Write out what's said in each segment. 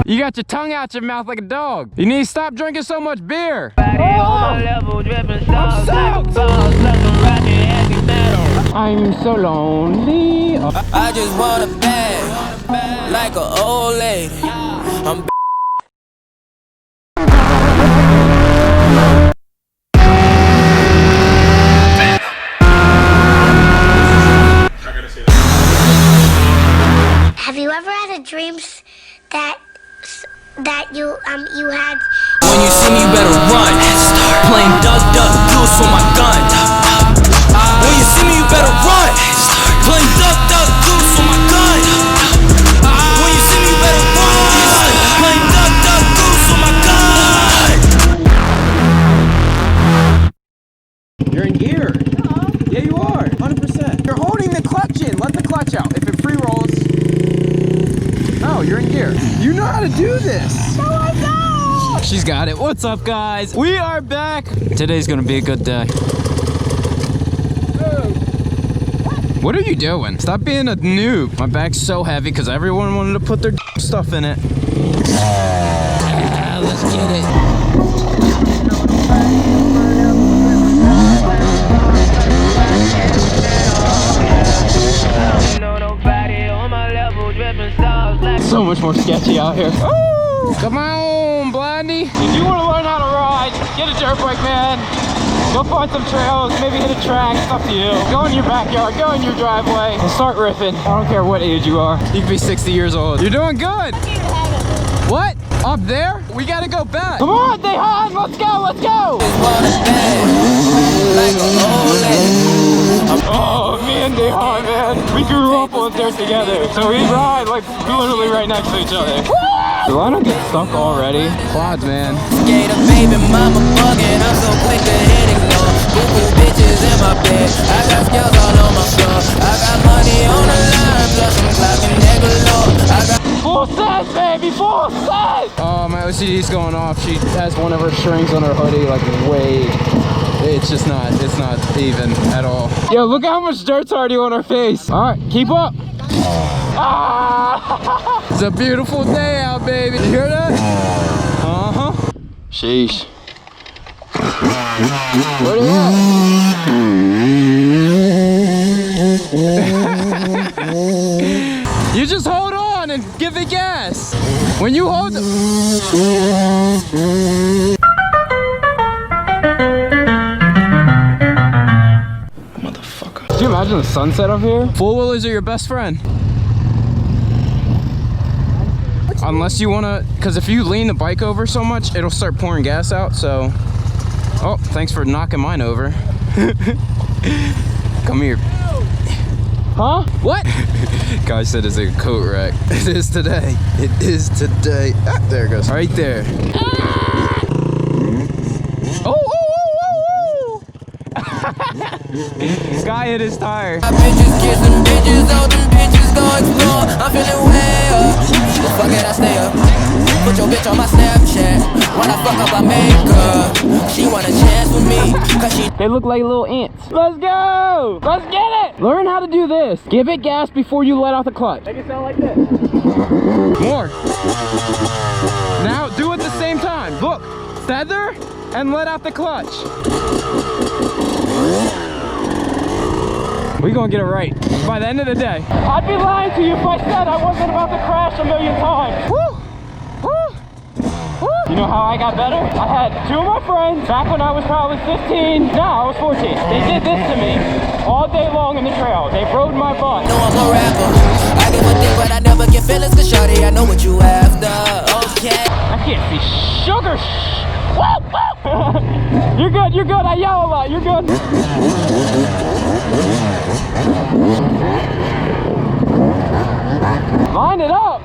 You got your tongue out your mouth like a dog. You need to stop drinking so much beer. I'm so lonely. I just want a bag, like an old lady. I'm Have you ever had a dreams that you had? When you see me, you better run. Playing duck, duck, goose for my gun. When you see me, you better run. Playing duck, duck, goose for my gun. When you see me, you better run. Playing duck, duck, goose for my gun. You're in gear. Yeah, you are. 100%. You're holding the clutch in. Let the clutch out. If it free rolls. Oh, you're in gear. You know how to do this. No, I don't. She's got it. What's up, guys? We are back. Today's gonna be a good day. What are you doing? Stop being a noob. My bag's so heavy because everyone wanted to put their stuff in it. Let's get it. So much more sketchy out here. Ooh, come on, Blondie. If you want to learn how to ride, get a dirt bike, man. Go find some trails, maybe hit a track, it's up to you. Go in your backyard, go in your driveway, and start riffing. I don't care what age you are. You can be 60 years old. You're doing good. What? Up there? We gotta go back. Come on, Dehan, let's go, let's go. Oh, me and Dehan, man. We grew up on dirt together. So we ride like literally right next to each other. Do I not get stuck already? Quads, man. Skater, baby, mama bugging. I'm so quick to hit ignore. Boo-boo bitches in my bed. I got skills all on my floor. I got money on the line, plus I'm clocking that galore. I got full set, baby, full set! Oh, my OCD's going off. She has one of her strings on her hoodie, like way. It's just not, it's not even at all. Yo, look how much dirt's already on her face. All right, keep up. Ah! It's a beautiful day out, baby. You hear that? Uh-huh. Sheesh. Where they at? You just hold on and give it gas. When you hold Could you imagine the sunset up here? Four-wheelers are your best friend. Unless you wanna, because if you lean the bike over so much, it'll start pouring gas out, so. Oh, thanks for knocking mine over. Come here. Huh? What? Guy said it's a coat rack. It is today. It is today. Ah, there it goes. Right there. Ah! Oh, oh, oh, oh, oh! Sky hit his tire. bitches kissing bitches, all them bitches go explore. I'm feeling way up. Well, fuck it, I stay up. Put your bitch on my Snapchat. When I fuck up, I make her. She want a chance with me, cause she. They look like little ants. Let's go! Let's get it! Learn how to do this. Give it gas before you let out the clutch. Make it sound like this. More. Now do it at the same time. Look, feather and let out the clutch. We're gonna get it right by the end of the day. I'd be lying to you if I said I wasn't about to crash a million times. Woo! Woo! Woo! You know how I got better? I had two of my friends back when I was probably 15. No, I was 14. They did this to me all day long in the trail. They rode my butt. No, I'm a rapper. I give a dick, but I never get feelings. Cause shorty, I know what you after. Okay. I can't see sugar. Woo! Woo! You're good, you're good. I yell a lot. You're good. Line it up.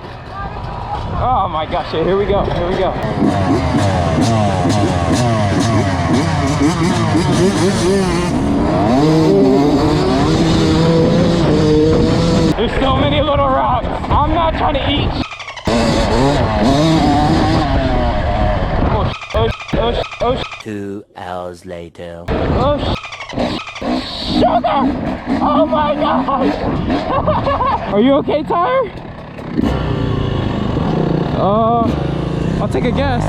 Oh my gosh, here we go, here we go. There's so many little rocks. I'm not trying to eat. Oh, oh, oh, oh. 2 hours later. Oh, sugar! Oh my gosh! Are you okay, Tyre? I'll take a guess.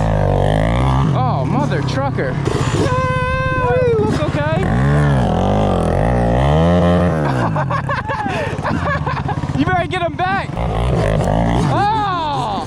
Oh, mother trucker. Hey, looks okay. You better get him back. Oh!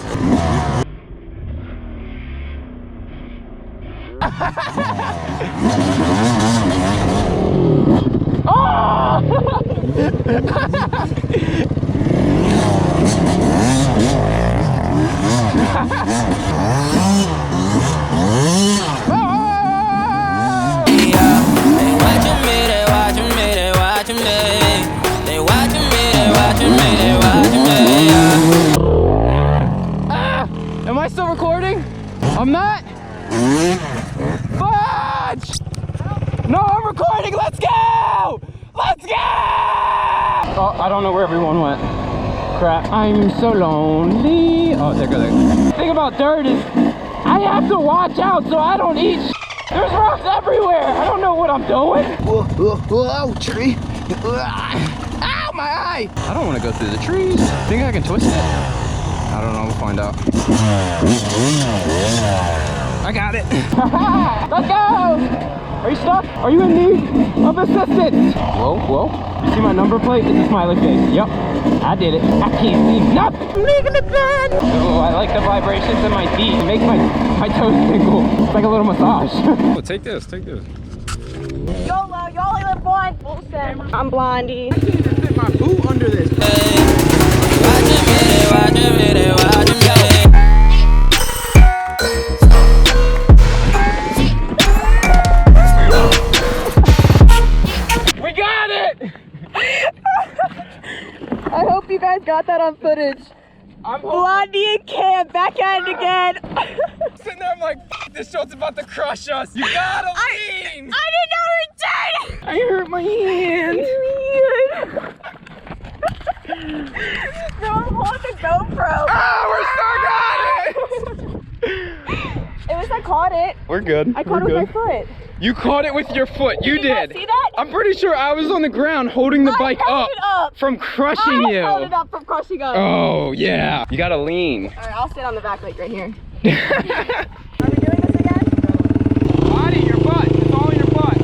Am I still recording? I'm not? Fudge! No, I'm recording! Let's go! Let's go! Oh, I don't know where everyone went. Crap. I'm so lonely. Oh, there goes. The thing about dirt is I have to watch out so I don't eat shit. There's rocks everywhere. I don't know what I'm doing. Whoa, whoa, whoa, tree. Ow, my eye. I don't want to go through the trees. Think I can twist it? I don't know. We'll find out. I got it. Let's go. Are you stuck? Are you in need of assistance? Whoa, whoa. You see my number plate? It's a smiley face. Yep, I did it. I can't see nothing. I'm leaving the bed. Oh, I like the vibrations in my feet. It makes my toes tingle. It's like a little massage. Oh, take this, take this. YOLO, you only live once. Wilson. I'm Blondie. I can't even fit my boot under this. I hope you guys got that on footage. Blondie and Cam back at it again. Sitting there, I'm like, this show's about to crush us. You gotta lean. I didn't know we were dead. I hurt my hand. No, I'm holding the GoPro. Ah, we're stuck on it. At least I caught it. We're good. I caught it with my foot. You caught it with your foot. You Did you did. not see that? I'm pretty sure I was on the ground holding the bike held up, it up from crushing you. I held it up from crushing us. Oh, yeah. You gotta lean. All right, I'll sit on the back like right here. Body, Are we doing this again? your butt. It's all in your butt.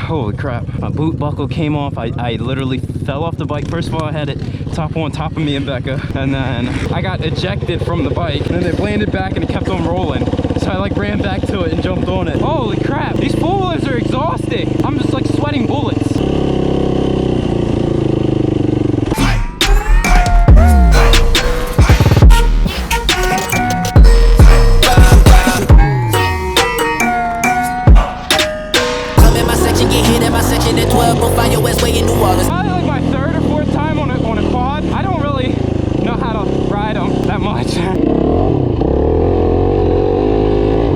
Holy crap, my boot buckle came off. I literally fell off the bike. First of all, I had it top on top of me and Becca, and then I got ejected from the bike, and then it landed back and it kept on rolling. So I like ran back to it and jumped on it. Holy crap, these four-wheelers are exhausting. I'm just like sweating bullets. Probably like my third or fourth time on a quad. I don't really know how to ride them that much.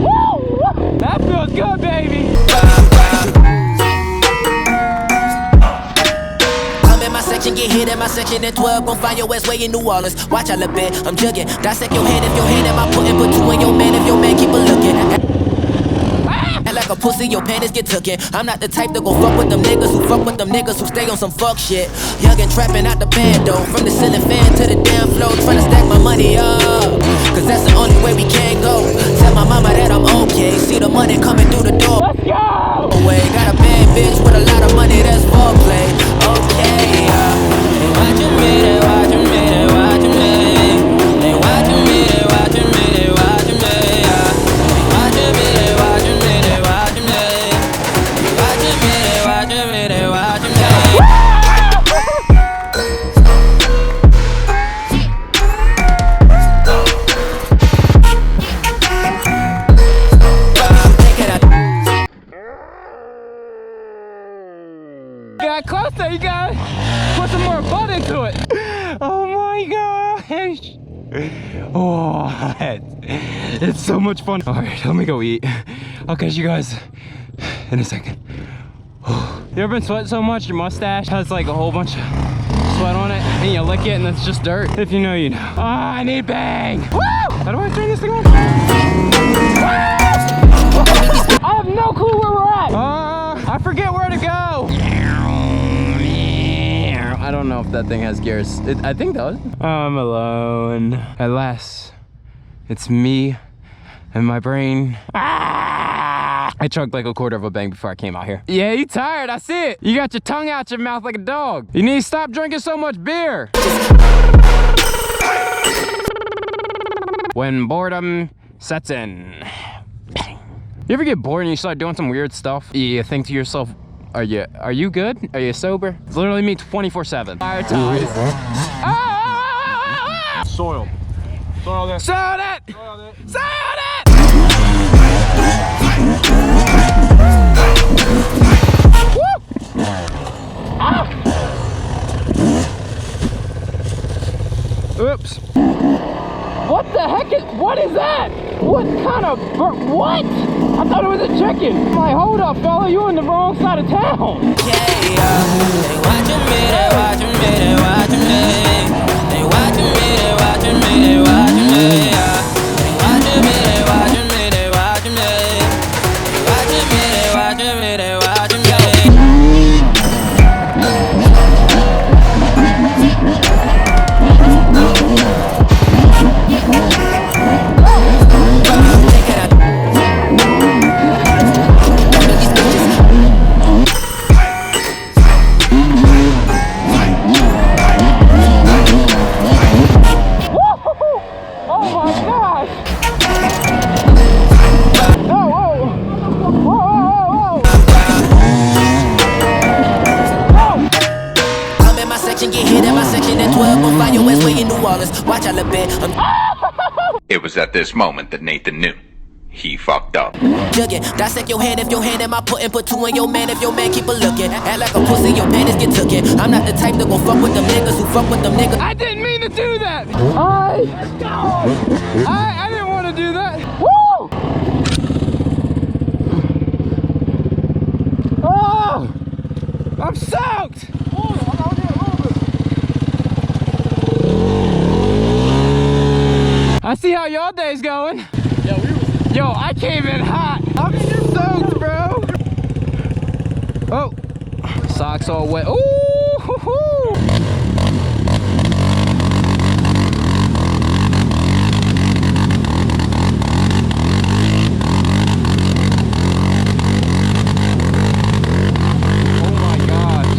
Woo! That feels good, baby. I'm in my section, get hit in my section at 12, gon' find your ass way in New Orleans. Watch out a bit, I'm jugging. Dissect your head if your head in my put two in your man if your man keep a looking. Like a pussy, your panties get tookin'. I'm not the type to go fuck with them niggas who fuck with them niggas who stay on some fuck shit. Young and trappin' out the bando, from the ceiling fan to the damn floor, tryna stack my money up, cause that's the only way we can go. Tell my mama that I'm okay, see the money coming through the door. Let's go! Away, got a bad bitch with a lot of money, that's foreplay. Okay, they watching me, they watching me, they watching me. They watching me, they watching me, they watching me. They watching me, they watching me. Got closer, you gotta put some more butt into it. Oh my gosh. Oh, it's so much fun. All right, let me go eat. I'll catch you guys in a second. You ever been sweating so much your mustache has like a whole bunch of sweat on it and you lick it and it's just dirt? If you know, you know. Ah, I need bang. Woo! How do I turn this thing on? I have no clue where we're at. I forget where to go. I don't know if that thing has gears. I think it does. I'm alone. At last, it's me and my brain. Ah! I chugged like a quarter of a bang before I came out here. Yeah, you tired, I see it. You got your tongue out your mouth like a dog. You need to stop drinking so much beer. When boredom sets in. You ever get bored and you start doing some weird stuff? You think to yourself, are you good? Are you sober? It's literally me 24/7. Fire time. Soil. Soil there. Soiled it! Soiled it! Woo! Ah! Oops. What the heck what is that? What kind of what? I thought it was a chicken. I'm like, hold up, fella, you on the wrong side of town. They watching me, they watching me, they watching me. They watching me, they watching me, they watching me. They watching me, they watching me, they watching me. They watching me, they watching me, they watching me. It was at this moment that Nathan knew. He fucked up. Jugging, dissect your hand if your hand in my put two in your man if your man keep a looking. Act like a pussy, your panties get tookin'. I'm not the type to go fuck with them niggas who fuck with them niggas. I didn't mean to do that! I didn't want to do that! Woo! Oh! I'm soaked! I see how y'all day's going. Yo, I came in hot. I'm soaked, bro. Oh, socks all wet. Ooh, hoo, hoo. Oh my gosh.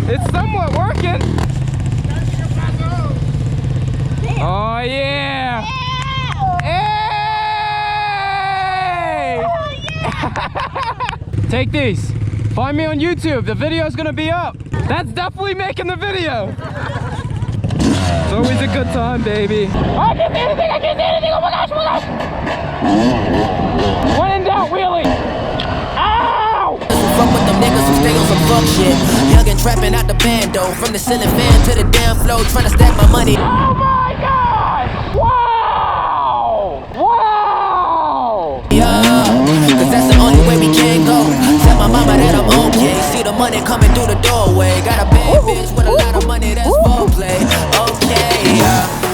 It's somewhat working. Oh yeah! Hey! Take these. Find me on YouTube. The video's gonna be up. That's definitely making the video. It's always a good time, baby. Oh, I can't see anything! I can't see anything! Oh my gosh! Oh my gosh! When in doubt, wheelie! Ow! Fuck with them niggas who stay on some fuck shit. Young and trapping out the bando. From the ceiling fan to the damn floor, trying to stack my money. Oh my god! Wow! Wow! Yeah, cause that's the only way we can go. Tell my mama that I'm okay. See the money coming through the doorway. Got a bad bitch with a lot of money, that's foreplay. Okay,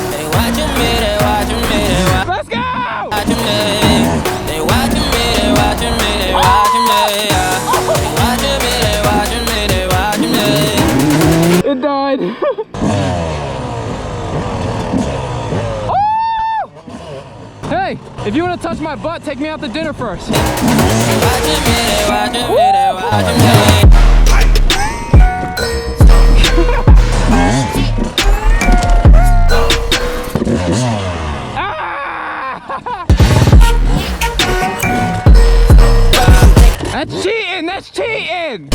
they watching me, they watching me, they watching me. Let's go! They watching me, they watching me, they watching me. It died. Oh! Hey, if you want to touch my butt, take me out to dinner first. That's cheating! That's cheating!